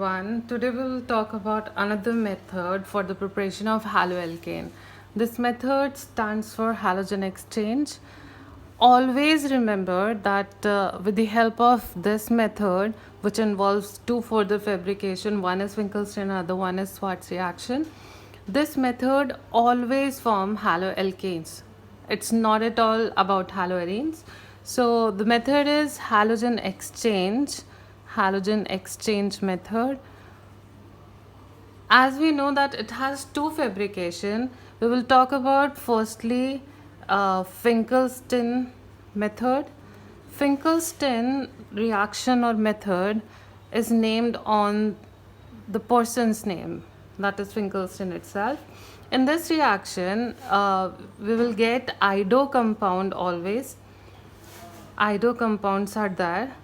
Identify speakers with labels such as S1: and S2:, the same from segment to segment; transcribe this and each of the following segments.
S1: everyone. Today we will talk about another method for the preparation of haloalkane. This method stands for halogen exchange. Always remember that with the help of this method, which involves two further fabrication, one is Finkelstein and other one is Schwarz reaction, this method always form haloalkanes. It's not at all about haloarenes. So the method is halogen exchange method. As we know that it has two fabrication, we will talk about firstly Finkelstein method. Finkelstein reaction or method is named on the person's name, that is Finkelstein itself. In this reaction, we will get ido compound always. Ido compounds are there,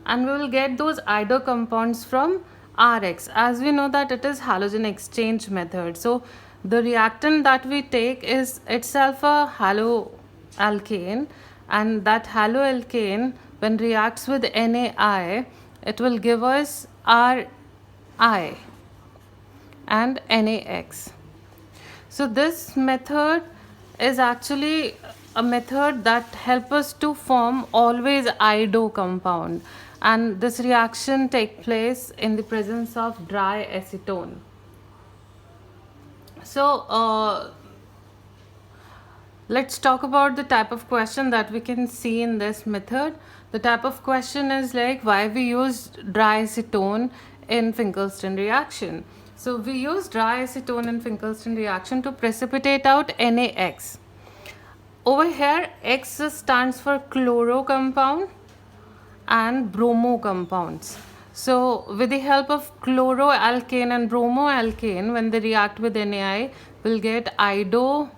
S1: and we will get those ido compounds from Rx. As we know that it is halogen exchange method, so the reactant that we take is itself a haloalkane, and that haloalkane when reacts with NaI, it will give us Ri and NaX. So this method is actually a method that helps us to form always ido compound, and this reaction take place in the presence of dry acetone. So let's talk about the type of question that we can see in this method. The type of question is like why we use dry acetone in Finkelstein reaction. So we use dry acetone in Finkelstein reaction to precipitate out NaX. Over here, X stands for chloro compound and bromo compounds. So with the help of chloroalkane and bromoalkane, when they react with NaI, we'll get ido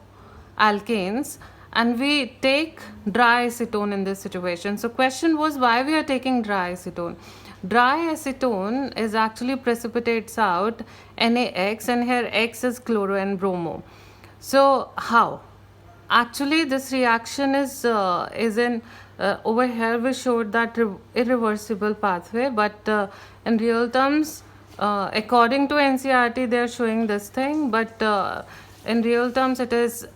S1: alkanes, and we take dry acetone in this situation. So question was why we are taking dry acetone. Dry acetone is actually precipitates out NaX, and here X is chloro and bromo. So how? Actually, this reaction is in over here we showed that irreversible pathway, but in real terms, according to NCERT, they are showing this thing, but in real terms, it is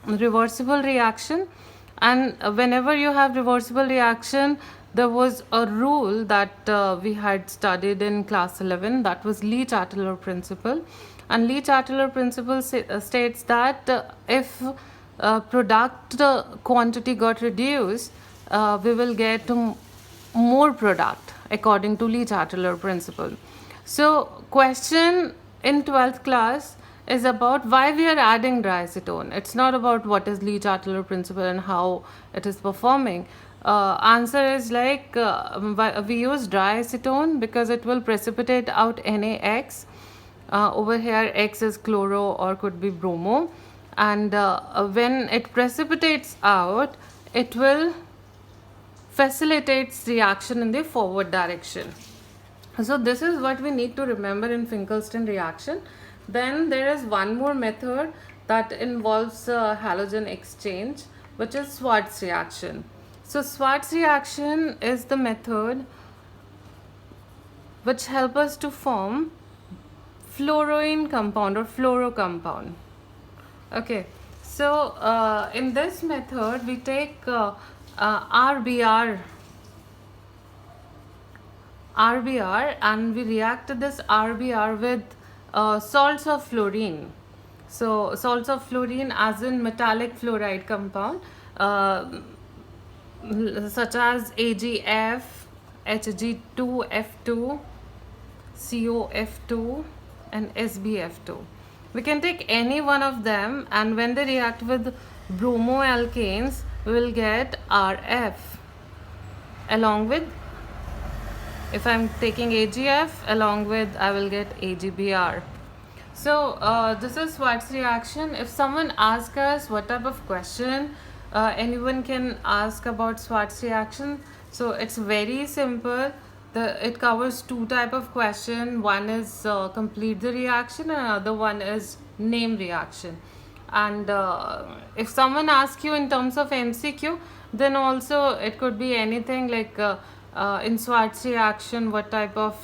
S1: reversible reaction. And whenever you have reversible reaction, there was a rule that we had studied in class 11, that was Lee-Chatelaar principle. And Lee-Chatelaar principle states that if product quantity got reduced, we will get more product according to Lee-Chatelaar principle. So question in 12th class is about why we are adding dry acetone. It's not about what is Lee-Chatelaar principle and how it is performing. Answer is like we use dry acetone because it will precipitate out NaX. Over here X is chloro or could be bromo, and when it precipitates out, it will facilitates reaction in the forward direction. So this is what we need to remember in Finkelstein reaction. Then there is one more method that involves halogen exchange, which is Schwarz reaction. So Schwarz reaction is the method which help us to form fluorine compound or fluoro compound. Okay, so in this method we take RBr and we react this RBr with salts of fluorine. So salts of fluorine as in metallic fluoride compound, such as AgF, Hg2F2, COF2 and SbF2. We can take any one of them, and when they react with bromoalkanes, we will get RF along with, if I'm taking AgF along with, I will get AgBr. So this is Schwarz reaction. If someone asks us what type of question anyone can ask about Schwarz reaction, so it's very simple. It covers two type of question. One is complete the reaction, and another one is name reaction. And if someone asks you in terms of MCQ, then also it could be anything like in Schwarz reaction, what type of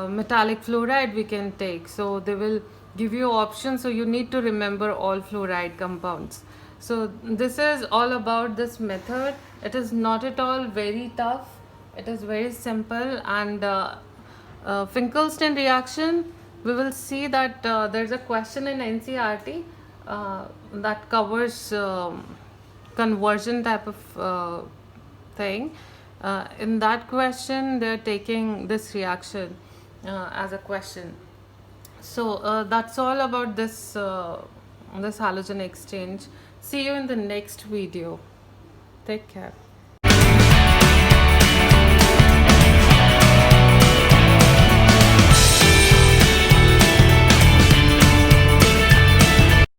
S1: metallic fluoride we can take. So they will give you options, so you need to remember all fluoride compounds. So this is all about this method. It is not at all very tough, it is very simple. And Finkelstein reaction, we will see that there's a question in NCRT that covers conversion type of thing. In that question, they're taking this reaction as a question. So that's all about this halogen exchange. See you in the next video. Take care.